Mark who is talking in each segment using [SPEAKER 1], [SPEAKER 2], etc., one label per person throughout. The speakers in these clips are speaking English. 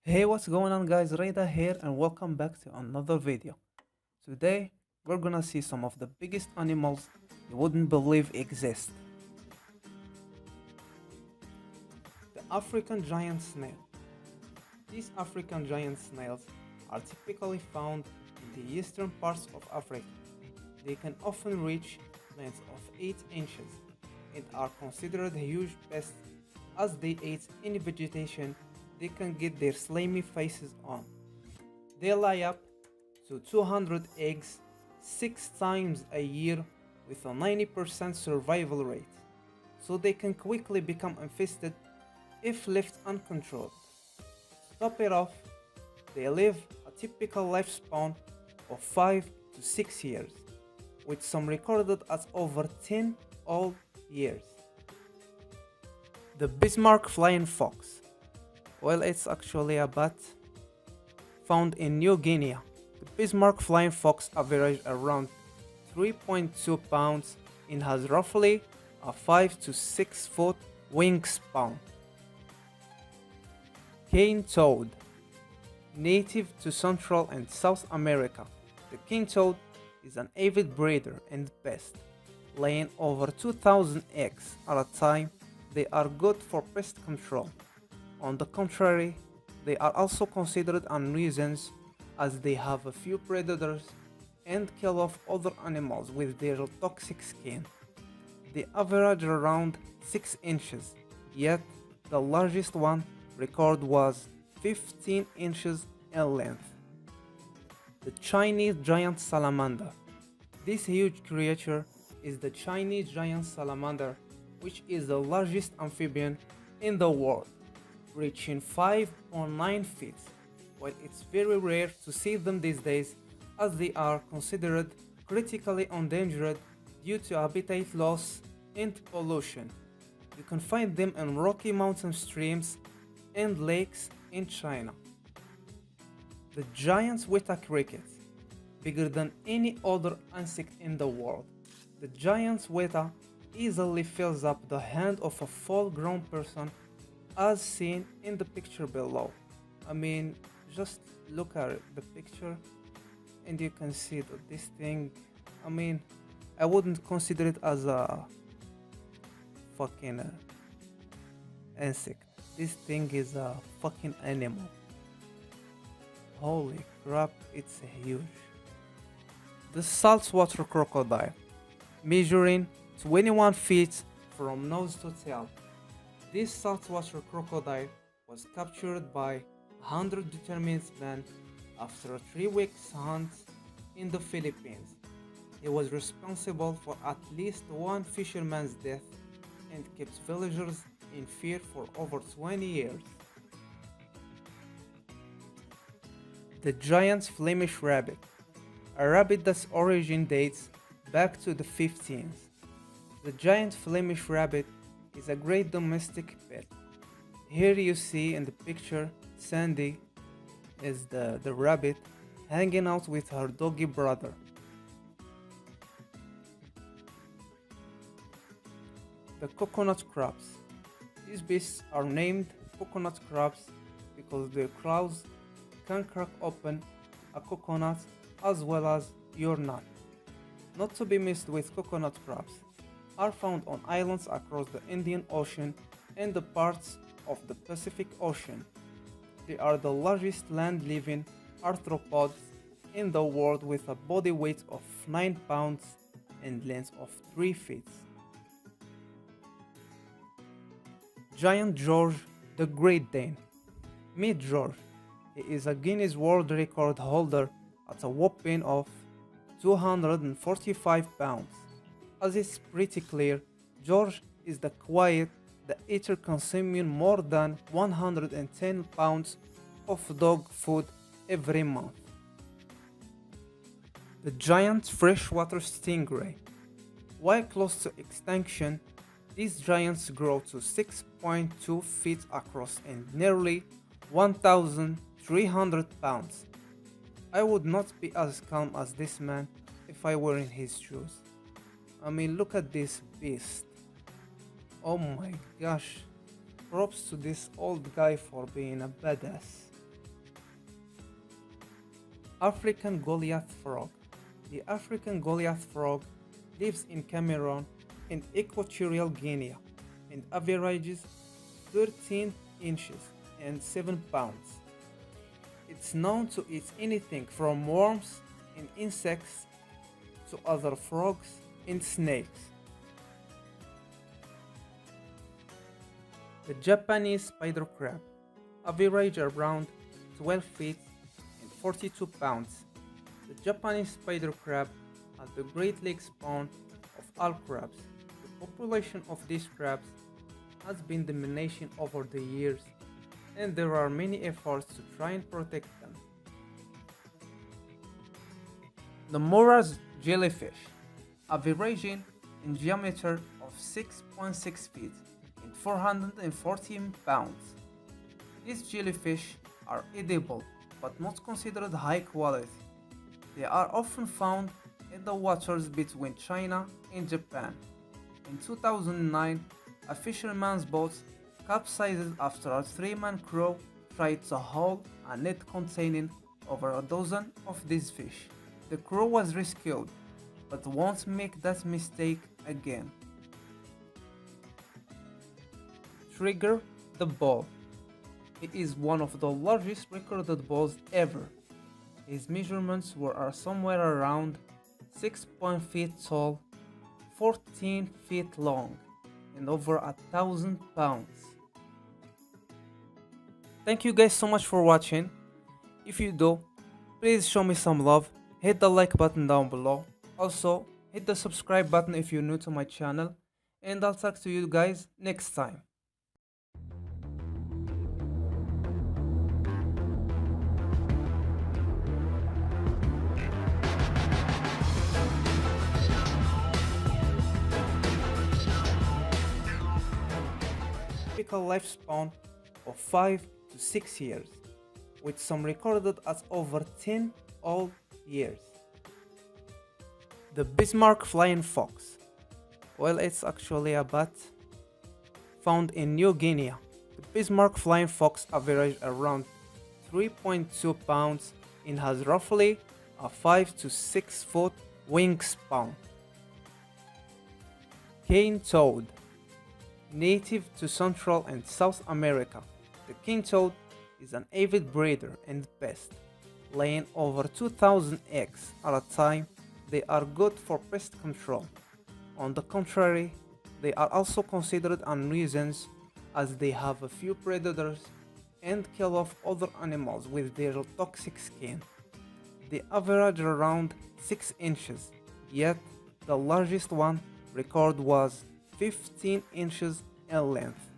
[SPEAKER 1] Hey, what's going on guys, Reda here and welcome back to another video. Today we're gonna see some of the biggest animals you wouldn't believe exist. The African giant snail. These African giant snails are typically found in the eastern parts of Africa. They can often reach lengths of 8 inches and are considered huge pests as they eat any vegetation they can get their slimy faces on. They lay up to 200 eggs 6 times a year with a 90% survival rate, so they can quickly become infested if left uncontrolled. To top it off, they live a typical lifespan of 5 to 6 years, with some recorded as over 10 all years. The Bismarck flying fox. Well, it's actually a bat found in New Guinea. The Bismarck flying fox averages around 3.2 pounds and has roughly a 5 to 6 foot wingspan. Cane toad. Native to Central and South America, the cane toad is an avid breeder and pest, laying over 2,000 eggs at a time. They are good for pest control. On the contrary, they are also considered a nuisance as they have a few predators and kill off other animals with their toxic skin. They average around 6 inches, yet the largest one recorded was 15 inches in length. The Chinese giant salamander. This huge creature is the Chinese giant salamander, which is the largest amphibian in the world, reaching 5.9 feet. While it's very rare to see them these days, as they are considered critically endangered due to habitat loss and pollution. You can find them in Rocky Mountain streams and lakes in China. The giant weta cricket, bigger than any other insect in the world. The giant weta easily fills up the hand of a full-grown person, as seen in the picture below. I mean, just look at the picture and you can see that this thing, I mean, I wouldn't consider it as a fucking insect. This thing is a fucking animal. Holy crap, it's huge. The saltwater crocodile, measuring 21 feet from nose to tail. This saltwater crocodile was captured by 100 determined men after a 3-week hunt in the Philippines. He was responsible for at least one fisherman's death and kept villagers in fear for over 20 years. The giant Flemish rabbit, a rabbit that's origin dates back to the 15th. The giant Flemish rabbit is a great domestic pet. Here you see in the picture Sandy is the rabbit hanging out with her doggy brother. The coconut crabs. These beasts are named coconut crabs because their claws can crack open a coconut as well as your nut. Not to be mixed with coconut crabs, are found on islands across the Indian Ocean and the parts of the Pacific Ocean. They are the largest land-living arthropods in the world with a body weight of 9 pounds and length of 3 feet. Giant George the Great Dane. Meet George. He is a Guinness World Record holder at a whopping of 245 pounds. As it's pretty clear, George is the quiet, the eater consuming more than 110 pounds of dog food every month. The giant freshwater stingray. While close to extinction, these giants grow to 6.2 feet across and nearly 1,300 pounds. I would not be as calm as this man if I were in his shoes. I mean, look at this beast. Oh my gosh. Props to this old guy for being a badass. African Goliath frog. The African Goliath frog lives in Cameroon and Equatorial Guinea and averages 13 inches and 7 pounds. It's known to eat anything from worms and insects to other frogs and snakes. The Japanese spider crab average around 12 feet and 42 pounds. The Japanese spider crab are the Great Lakes spawn of all crabs. The population of these crabs has been diminishing over the years, and there are many efforts to try and protect them. The Mora's jellyfish, averaging in diameter of 6.6 feet and 414 pounds. These jellyfish are edible but not considered high quality. They are often found in the waters between China and Japan. In 2009, a fisherman's boat capsized after a three-man crew tried to haul a net containing over a dozen of these fish. The crew was rescued, but won't make that mistake again. Trigger the bull. He is one of the largest recorded bulls ever. His measurements are somewhere around 6 feet tall, 14 feet long, and over 1,000 pounds. Thank you guys so much for watching. If you do, please show me some love. Hit the like button down below. Also, hit the subscribe button if you're new to my channel. And I'll talk to you guys next time. Typical lifespan of 5 to 6 years, with some recorded as over 10 old years. The Bismarck flying fox. Well, it's actually a bat found in New Guinea. The Bismarck flying fox averages around 3.2 pounds and has roughly a 5 to 6 foot wingspan. Cane toad. Native to Central and South America, the cane toad is an avid breeder and pest, laying over 2,000 eggs at a time. They are good for pest control. On the contrary, they are also considered a nuisance as they have a few predators and kill off other animals with their toxic skin. They average around 6 inches, yet the largest one recorded was 15 inches in length.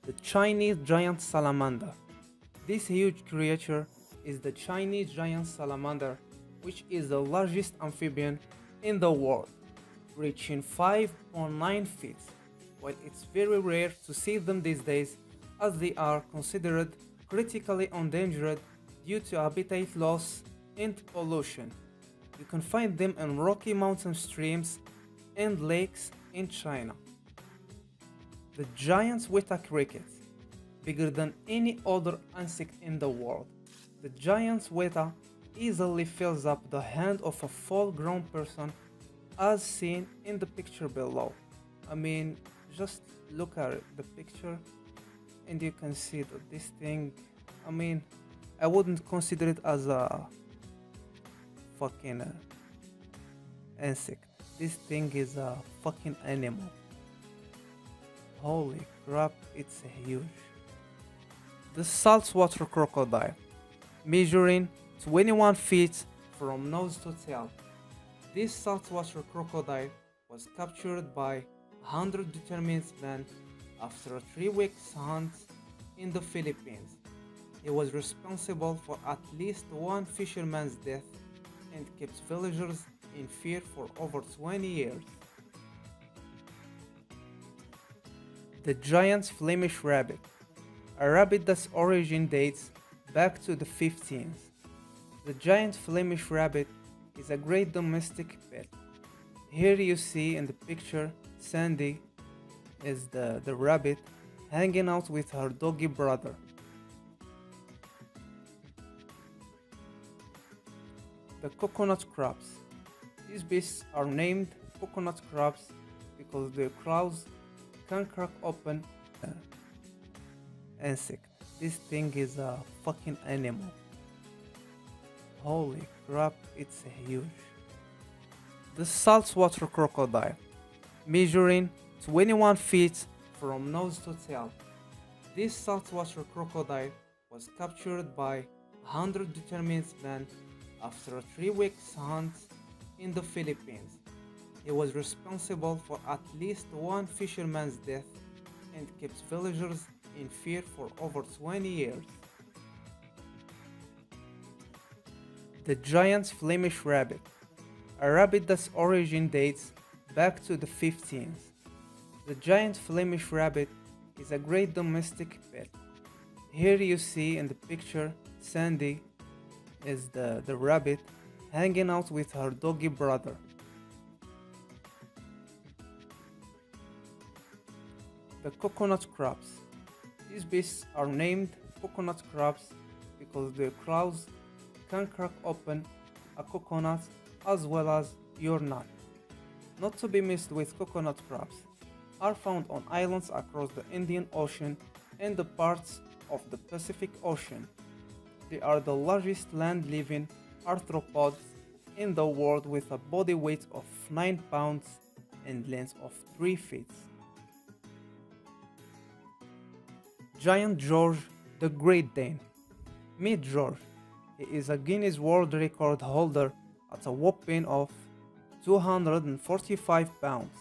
[SPEAKER 1] The Chinese giant salamander. This huge creature is the Chinese giant salamander, which is the largest amphibian in the world, reaching 5.9 feet. While it's very rare to see them these days, as they are considered critically endangered due to habitat loss and pollution. You can find them in Rocky Mountain streams and lakes in China. The giant weta cricket, bigger than any other insect in the world. The giant weta easily fills up the hand of a full-grown person, as seen in the picture below. I mean, just look at the picture and you can see that this thing, I mean, I wouldn't consider it as a fucking insect. This thing is a fucking animal. Holy crap, it's huge. The saltwater crocodile, measuring 21 feet from nose to tail. This saltwater crocodile was captured by 100 determined men after a 3-week hunt in the Philippines. He was responsible for at least one fisherman's death and kept villagers in fear for over 20 years. The giant Flemish rabbit, a rabbit that's origin dates back to the 15th. The giant Flemish rabbit is a great domestic pet. Here you see in the picture Sandy is the rabbit hanging out with her doggy brother. The coconut crabs. These beasts are named coconut crabs because their claws can crack open insect. This thing is a fucking animal. Holy crap, it's huge. The saltwater crocodile, measuring 21 feet from nose to tail. This saltwater crocodile was captured by 100 determined men after a 3 week hunt in the Philippines. He was responsible for at least one fisherman's death and kept villagers in fear for over 20 years. The giant Flemish rabbit, a rabbit that's origin dates back to the 15th. The giant Flemish rabbit is a great domestic pet. Here you see in the picture Sandy is the rabbit hanging out with her doggy brother. The coconut crabs. These beasts are named coconut crabs because their claws can crack open a coconut as well as your nut. Not to be mixed with coconut crabs, are found on islands across the Indian Ocean and the parts of the Pacific Ocean. They are the largest land-living arthropods in the world with a body weight of 9 pounds and length of 3 feet. Giant George the Great Dane. Meet George. He is a Guinness World Record holder at a whopping of 245 pounds.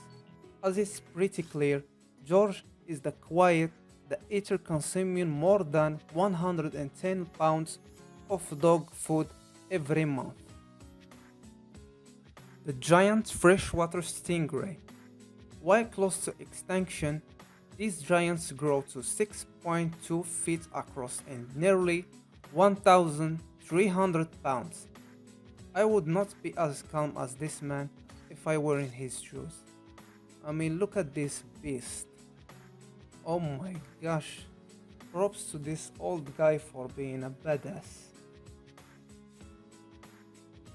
[SPEAKER 1] As it's pretty clear, George is the quiet, the eater consuming more than 110 pounds of dog food every month. The giant freshwater stingray. While close to extinction, these giants grow to 6.2 feet across and nearly 1,300 pounds. I would not be as calm as this man if I were in his shoes. I mean, look at this beast. Oh my gosh. Props to this old guy for being a badass.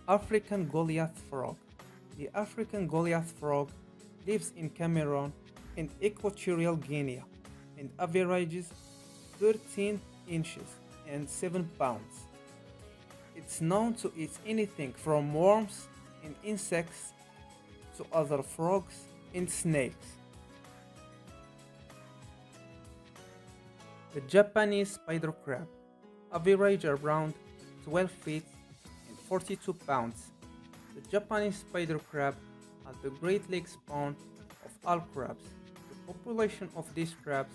[SPEAKER 1] African Goliath frog. The African Goliath frog lives in Cameroon and Equatorial Guinea and averages 13 inches and 7 pounds. It's known to eat anything from worms and insects to other frogs and snakes. The Japanese spider crab, average around 12 feet and 42 pounds. The Japanese spider crab has the Great Lakes spawn of all crabs. The population of these crabs